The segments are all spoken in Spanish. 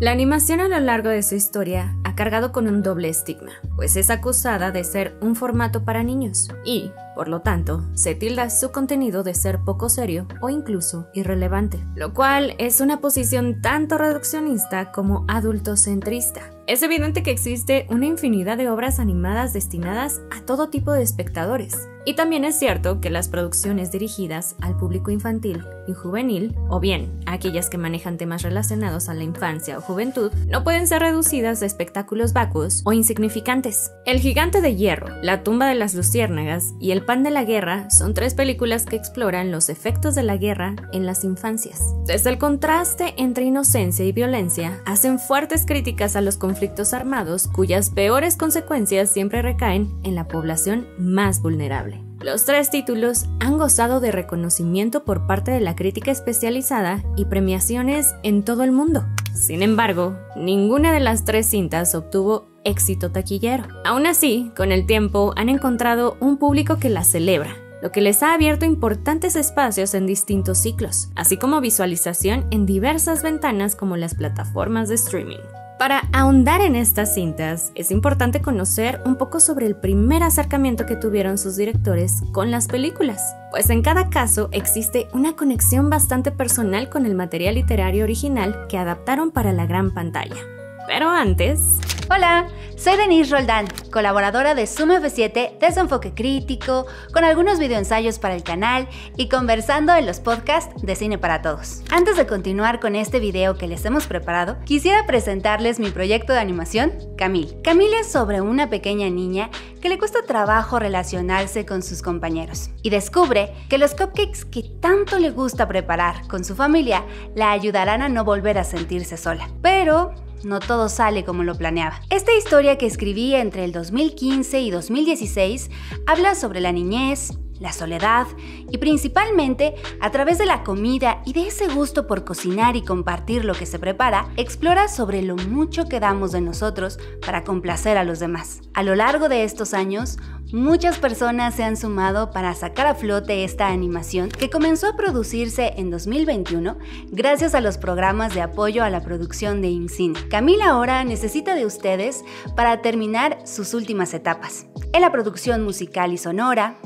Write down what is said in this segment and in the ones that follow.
La animación a lo largo de su historia ha cargado con un doble estigma, pues es acusada de ser un formato para niños y, por lo tanto, se tilda su contenido de ser poco serio o incluso irrelevante, lo cual es una posición tanto reduccionista como adultocentrista. Es evidente que existe una infinidad de obras animadas destinadas a todo tipo de espectadores, y también es cierto que las producciones dirigidas al público infantil y juvenil, o bien aquellas que manejan temas relacionados a la infancia o juventud, no pueden ser reducidas a espectáculos vacuos o insignificantes. El Gigante de Hierro, La tumba de las luciérnagas y El pan de la guerra son tres películas que exploran los efectos de la guerra en las infancias. Desde el contraste entre inocencia y violencia, hacen fuertes críticas a los conflictos armados cuyas peores consecuencias siempre recaen en la población más vulnerable. Los tres títulos han gozado de reconocimiento por parte de la crítica especializada y premiaciones en todo el mundo. Sin embargo, ninguna de las tres cintas obtuvo éxito taquillero. Aún así, con el tiempo han encontrado un público que las celebra, lo que les ha abierto importantes espacios en distintos ciclos, así como visualización en diversas ventanas como las plataformas de streaming. Para ahondar en estas cintas, es importante conocer un poco sobre el primer acercamiento que tuvieron sus directores con las películas, pues en cada caso existe una conexión bastante personal con el material literario original que adaptaron para la gran pantalla. Pero antes... Hola, soy Denise Roldán, colaboradora de Zoom F7, Desenfoque Crítico, con algunos videoensayos para el canal y conversando en los podcasts de Cine para Todos. Antes de continuar con este video que les hemos preparado, quisiera presentarles mi proyecto de animación, Camille. Camille es sobre una pequeña niña que le cuesta trabajo relacionarse con sus compañeros y descubre que los cupcakes que tanto le gusta preparar con su familia la ayudarán a no volver a sentirse sola. Pero no todo sale como lo planeaba. Esta historia que escribí entre el 2015 y 2016 habla sobre la niñez, la soledad y principalmente a través de la comida y de ese gusto por cocinar y compartir lo que se prepara, explora sobre lo mucho que damos de nosotros para complacer a los demás. A lo largo de estos años, muchas personas se han sumado para sacar a flote esta animación que comenzó a producirse en 2021 gracias a los programas de apoyo a la producción de IMCINE. Camille ahora necesita de ustedes para terminar sus últimas etapas en la producción musical y sonora,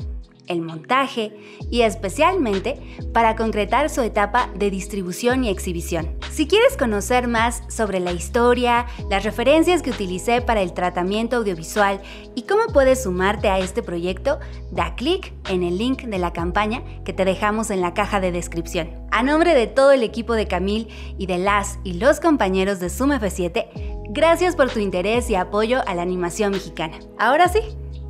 el montaje y especialmente para concretar su etapa de distribución y exhibición. Si quieres conocer más sobre la historia, las referencias que utilicé para el tratamiento audiovisual y cómo puedes sumarte a este proyecto, da clic en el link de la campaña que te dejamos en la caja de descripción. A nombre de todo el equipo de Camille y de las y los compañeros de Zoom F7, gracias por tu interés y apoyo a la animación mexicana. Ahora sí,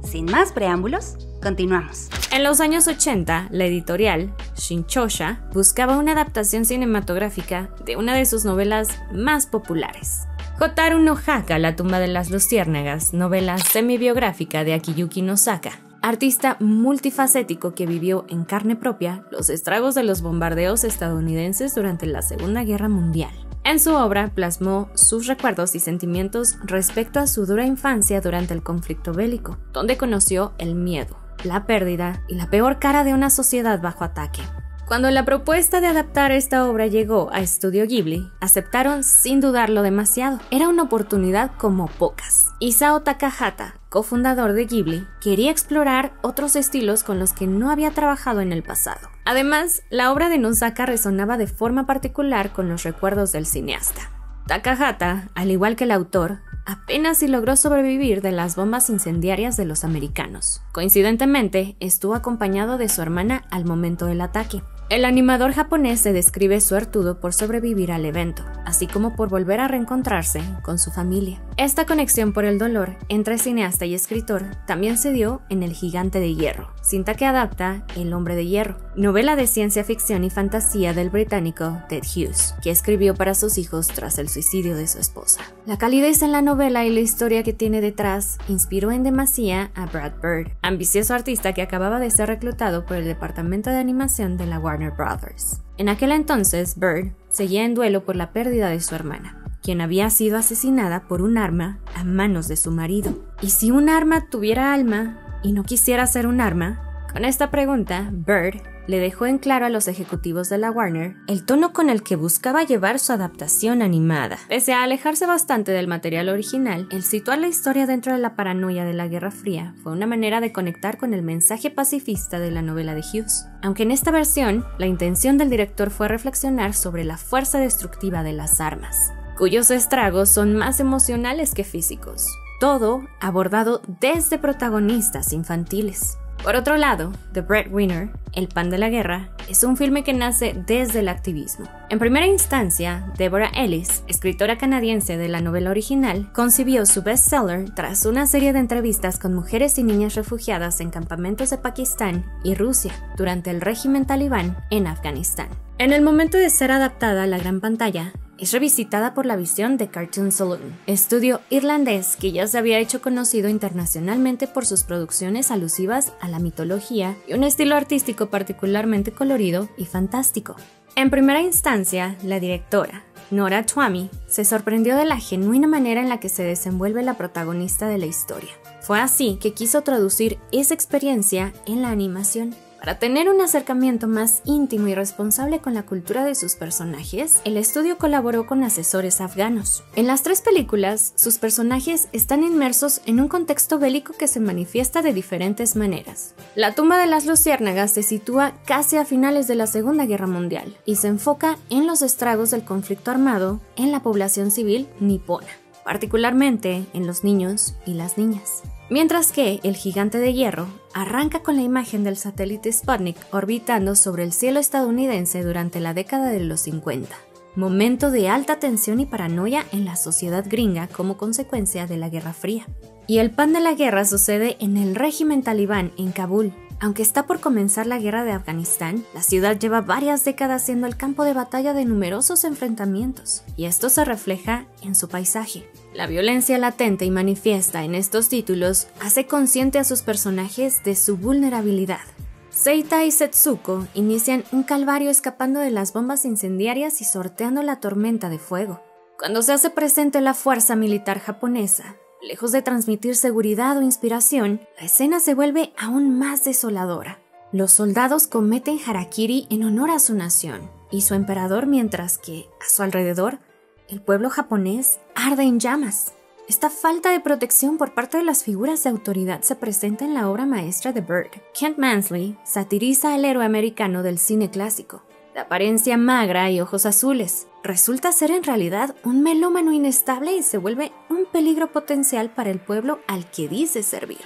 sin más preámbulos, continuamos. En los años 80, la editorial Shinchosha buscaba una adaptación cinematográfica de una de sus novelas más populares. Hotaru no Haka, La tumba de las luciérnagas, novela semi-biográfica de Akiyuki Nosaka, artista multifacético que vivió en carne propia los estragos de los bombardeos estadounidenses durante la Segunda Guerra Mundial. En su obra plasmó sus recuerdos y sentimientos respecto a su dura infancia durante el conflicto bélico, donde conoció el miedo, la pérdida y la peor cara de una sociedad bajo ataque. Cuando la propuesta de adaptar esta obra llegó a Estudio Ghibli, aceptaron sin dudarlo demasiado. Era una oportunidad como pocas. Isao Takahata, cofundador de Ghibli, quería explorar otros estilos con los que no había trabajado en el pasado. Además, la obra de Nosaka resonaba de forma particular con los recuerdos del cineasta. Takahata, al igual que el autor, apenas si logró sobrevivir de las bombas incendiarias de los americanos. Coincidentemente, estuvo acompañado de su hermana al momento del ataque. El animador japonés se describe suertudo por sobrevivir al evento, así como por volver a reencontrarse con su familia. Esta conexión por el dolor entre cineasta y escritor también se dio en El Gigante de Hierro, cinta que adapta El Hombre de Hierro, novela de ciencia ficción y fantasía del británico Ted Hughes, que escribió para sus hijos tras el suicidio de su esposa. La calidez en la novela y la historia que tiene detrás inspiró en demasía a Brad Bird, ambicioso artista que acababa de ser reclutado por el departamento de animación de la Warner Brothers. En aquel entonces, Bird seguía en duelo por la pérdida de su hermana, quien había sido asesinada por un arma a manos de su marido. ¿Y si un arma tuviera alma y no quisiera ser un arma? Con esta pregunta, Bird le dejó en claro a los ejecutivos de la Warner el tono con el que buscaba llevar su adaptación animada. Pese a alejarse bastante del material original, el situar la historia dentro de la paranoia de la Guerra Fría fue una manera de conectar con el mensaje pacifista de la novela de Hughes. Aunque en esta versión, la intención del director fue reflexionar sobre la fuerza destructiva de las armas, cuyos estragos son más emocionales que físicos. Todo abordado desde protagonistas infantiles. Por otro lado, The Breadwinner, El pan de la guerra, es un filme que nace desde el activismo. En primera instancia, Deborah Ellis, escritora canadiense de la novela original, concibió su bestseller tras una serie de entrevistas con mujeres y niñas refugiadas en campamentos de Pakistán y Rusia durante el régimen talibán en Afganistán. En el momento de ser adaptada a la gran pantalla, es revisitada por la visión de Cartoon Saloon, estudio irlandés que ya se había hecho conocido internacionalmente por sus producciones alusivas a la mitología y un estilo artístico particularmente colorido y fantástico. En primera instancia, la directora, Nora Twomey, se sorprendió de la genuina manera en la que se desenvuelve la protagonista de la historia. Fue así que quiso traducir esa experiencia en la animación. Para tener un acercamiento más íntimo y responsable con la cultura de sus personajes, el estudio colaboró con asesores afganos. En las 3 películas, sus personajes están inmersos en un contexto bélico que se manifiesta de diferentes maneras. La tumba de las luciérnagas se sitúa casi a finales de la Segunda Guerra Mundial y se enfoca en los estragos del conflicto armado en la población civil nipona, particularmente en los niños y las niñas. Mientras que El gigante de hierro arranca con la imagen del satélite Sputnik orbitando sobre el cielo estadounidense durante la década de los 50, momento de alta tensión y paranoia en la sociedad gringa como consecuencia de la Guerra Fría. Y El pan de la guerra sucede en el régimen talibán en Kabul. Aunque está por comenzar la guerra de Afganistán, la ciudad lleva varias décadas siendo el campo de batalla de numerosos enfrentamientos, y esto se refleja en su paisaje. La violencia latente y manifiesta en estos títulos hace consciente a sus personajes de su vulnerabilidad. Seita y Setsuko inician un calvario escapando de las bombas incendiarias y sorteando la tormenta de fuego. Cuando se hace presente la fuerza militar japonesa, lejos de transmitir seguridad o inspiración, la escena se vuelve aún más desoladora. Los soldados cometen harakiri en honor a su nación y su emperador, mientras que, a su alrededor, el pueblo japonés arde en llamas. Esta falta de protección por parte de las figuras de autoridad se presenta en la obra maestra de Bird. Kent Mansley satiriza al héroe americano del cine clásico. De apariencia magra y ojos azules, resulta ser en realidad un melómano inestable y se vuelve un peligro potencial para el pueblo al que dice servir.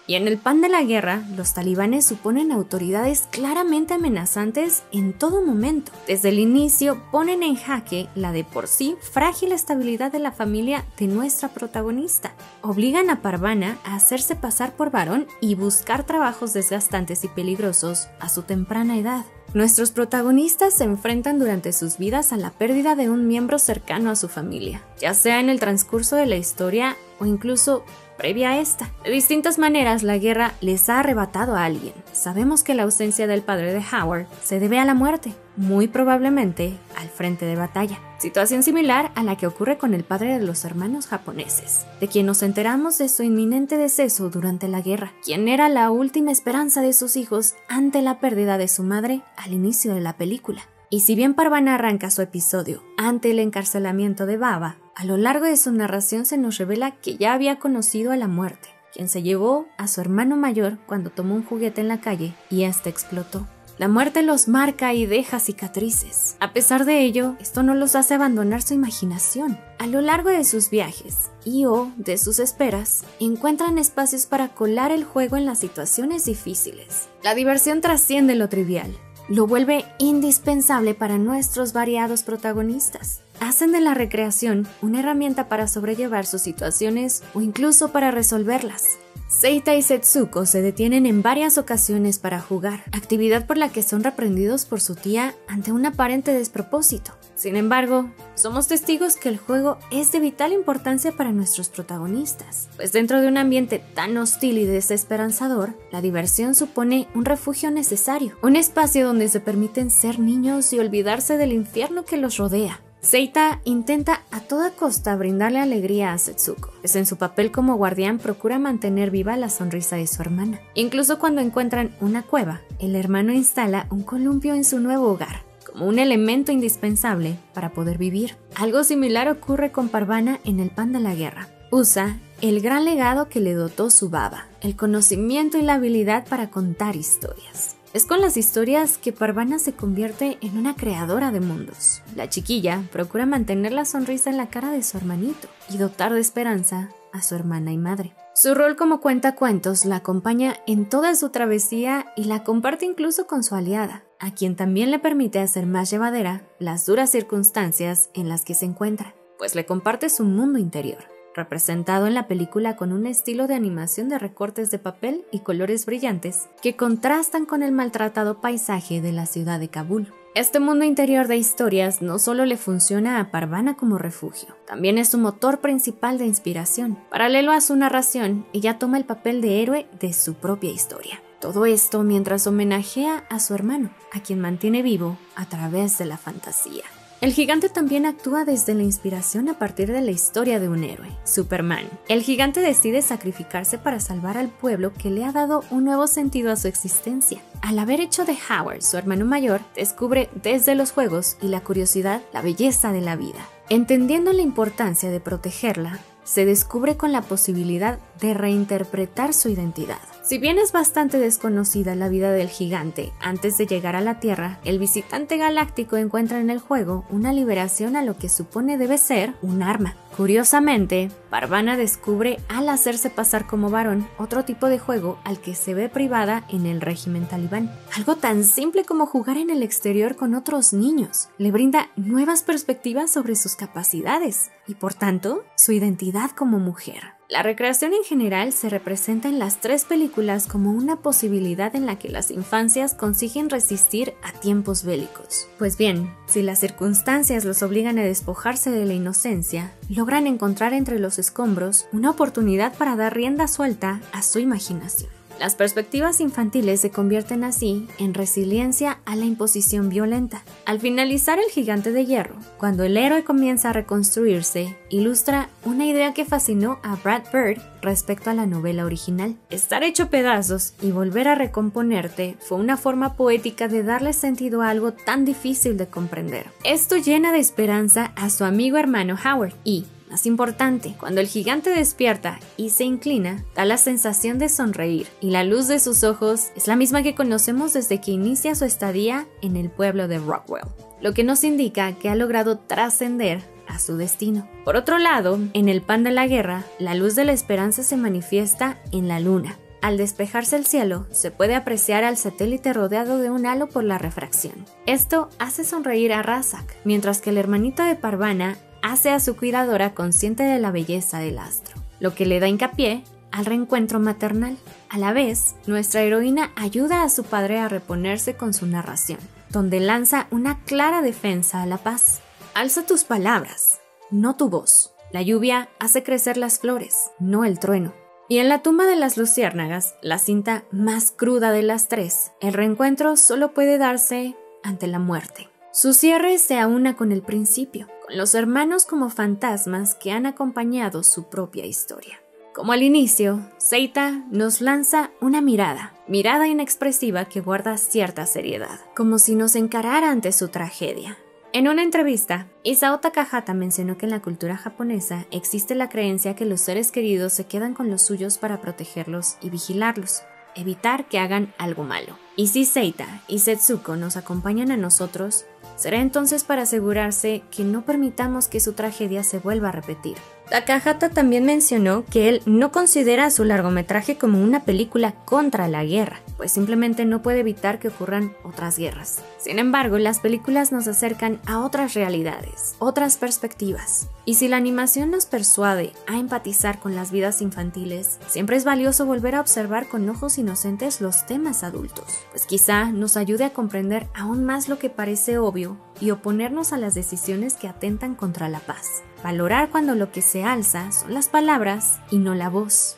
Y en El pan de la guerra, los talibanes suponen autoridades claramente amenazantes en todo momento. Desde el inicio ponen en jaque la de por sí frágil estabilidad de la familia de nuestra protagonista. Obligan a Parvana a hacerse pasar por varón y buscar trabajos desgastantes y peligrosos a su temprana edad. Nuestros protagonistas se enfrentan durante sus vidas a la pérdida de un miembro cercano a su familia, ya sea en el transcurso de la historia o incluso previa a esta. De distintas maneras, la guerra les ha arrebatado a alguien. Sabemos que la ausencia del padre de Howard se debe a la muerte, muy probablemente al frente de batalla. Situación similar a la que ocurre con el padre de los hermanos japoneses, de quien nos enteramos de su inminente deceso durante la guerra, quien era la última esperanza de sus hijos ante la pérdida de su madre al inicio de la película. Y si bien Parvana arranca su episodio ante el encarcelamiento de Baba, a lo largo de su narración se nos revela que ya había conocido a la muerte, quien se llevó a su hermano mayor cuando tomó un juguete en la calle y éste explotó. La muerte los marca y deja cicatrices. A pesar de ello, esto no los hace abandonar su imaginación. A lo largo de sus viajes y/o de sus esperas, encuentran espacios para colar el juego en las situaciones difíciles. La diversión trasciende lo trivial. Lo vuelve indispensable para nuestros variados protagonistas. Hacen de la recreación una herramienta para sobrellevar sus situaciones o incluso para resolverlas. Seita y Setsuko se detienen en varias ocasiones para jugar, actividad por la que son reprendidos por su tía ante un aparente despropósito. Sin embargo, somos testigos que el juego es de vital importancia para nuestros protagonistas, pues dentro de un ambiente tan hostil y desesperanzador, la diversión supone un refugio necesario, un espacio donde se permiten ser niños y olvidarse del infierno que los rodea. Seita intenta a toda costa brindarle alegría a Setsuko, pues en su papel como guardián procura mantener viva la sonrisa de su hermana. Incluso cuando encuentran una cueva, el hermano instala un columpio en su nuevo hogar, como un elemento indispensable para poder vivir. Algo similar ocurre con Parvana en El pan de la guerra. Usa el gran legado que le dotó su baba, el conocimiento y la habilidad para contar historias. Es con las historias que Parvana se convierte en una creadora de mundos. La chiquilla procura mantener la sonrisa en la cara de su hermanito y dotar de esperanza a su hermana y madre. Su rol como cuentacuentos la acompaña en toda su travesía y la comparte incluso con su aliada, a quien también le permite hacer más llevadera las duras circunstancias en las que se encuentra, pues le comparte su mundo interior, representado en la película con un estilo de animación de recortes de papel y colores brillantes que contrastan con el maltratado paisaje de la ciudad de Kabul. Este mundo interior de historias no solo le funciona a Parvana como refugio, también es su motor principal de inspiración. Paralelo a su narración, ella toma el papel de héroe de su propia historia. Todo esto mientras homenajea a su hermano, a quien mantiene vivo a través de la fantasía. El gigante también actúa desde la inspiración a partir de la historia de un héroe, Superman. El gigante decide sacrificarse para salvar al pueblo que le ha dado un nuevo sentido a su existencia. Al haber hecho de Howard su hermano mayor, descubre desde los juegos y la curiosidad la belleza de la vida. Entendiendo la importancia de protegerla, se descubre con la posibilidad de reinterpretar su identidad. Si bien es bastante desconocida la vida del gigante antes de llegar a la Tierra, el visitante galáctico encuentra en el juego una liberación a lo que supone debe ser un arma. Curiosamente, Parvana descubre al hacerse pasar como varón otro tipo de juego al que se ve privada en el régimen talibán. Algo tan simple como jugar en el exterior con otros niños le brinda nuevas perspectivas sobre sus capacidades y, por tanto, su identidad como mujer. La recreación en general se representa en las tres películas como una posibilidad en la que las infancias consiguen resistir a tiempos bélicos. Pues bien, si las circunstancias los obligan a despojarse de la inocencia, logran encontrar entre los escombros una oportunidad para dar rienda suelta a su imaginación. Las perspectivas infantiles se convierten así en resiliencia a la imposición violenta. Al finalizar El Gigante de Hierro, cuando el héroe comienza a reconstruirse, ilustra una idea que fascinó a Brad Bird respecto a la novela original. Estar hecho pedazos y volver a recomponerte fue una forma poética de darle sentido a algo tan difícil de comprender. Esto llena de esperanza a su amigo hermano Howard y, más importante, cuando el gigante despierta y se inclina, da la sensación de sonreír y la luz de sus ojos es la misma que conocemos desde que inicia su estadía en el pueblo de Rockwell, lo que nos indica que ha logrado trascender a su destino. Por otro lado, en El pan de la guerra, la luz de la esperanza se manifiesta en la luna. Al despejarse el cielo, se puede apreciar al satélite rodeado de un halo por la refracción. Esto hace sonreír a Razak, mientras que el hermanito de Parvana hace a su cuidadora consciente de la belleza del astro, lo que le da hincapié al reencuentro maternal. A la vez, nuestra heroína ayuda a su padre a reponerse con su narración, donde lanza una clara defensa a la paz. Alza tus palabras, no tu voz. La lluvia hace crecer las flores, no el trueno. Y en La tumba de las luciérnagas, la cinta más cruda de las tres, el reencuentro solo puede darse ante la muerte. Su cierre se aúna con el principio, con los hermanos como fantasmas que han acompañado su propia historia. Como al inicio, Seita nos lanza una mirada inexpresiva que guarda cierta seriedad, como si nos encarara ante su tragedia. En una entrevista, Isao Takahata mencionó que en la cultura japonesa existe la creencia que los seres queridos se quedan con los suyos para protegerlos y vigilarlos, evitar que hagan algo malo. Y si Seita y Setsuko nos acompañan a nosotros, será entonces para asegurarse que no permitamos que su tragedia se vuelva a repetir. Takahata también mencionó que él no considera su largometraje como una película contra la guerra, pues simplemente no puede evitar que ocurran otras guerras. Sin embargo, las películas nos acercan a otras realidades, otras perspectivas. Y si la animación nos persuade a empatizar con las vidas infantiles, siempre es valioso volver a observar con ojos inocentes los temas adultos, pues quizá nos ayude a comprender aún más lo que parece obvio y oponernos a las decisiones que atentan contra la paz. Valorar cuando lo que se alza son las palabras y no la voz.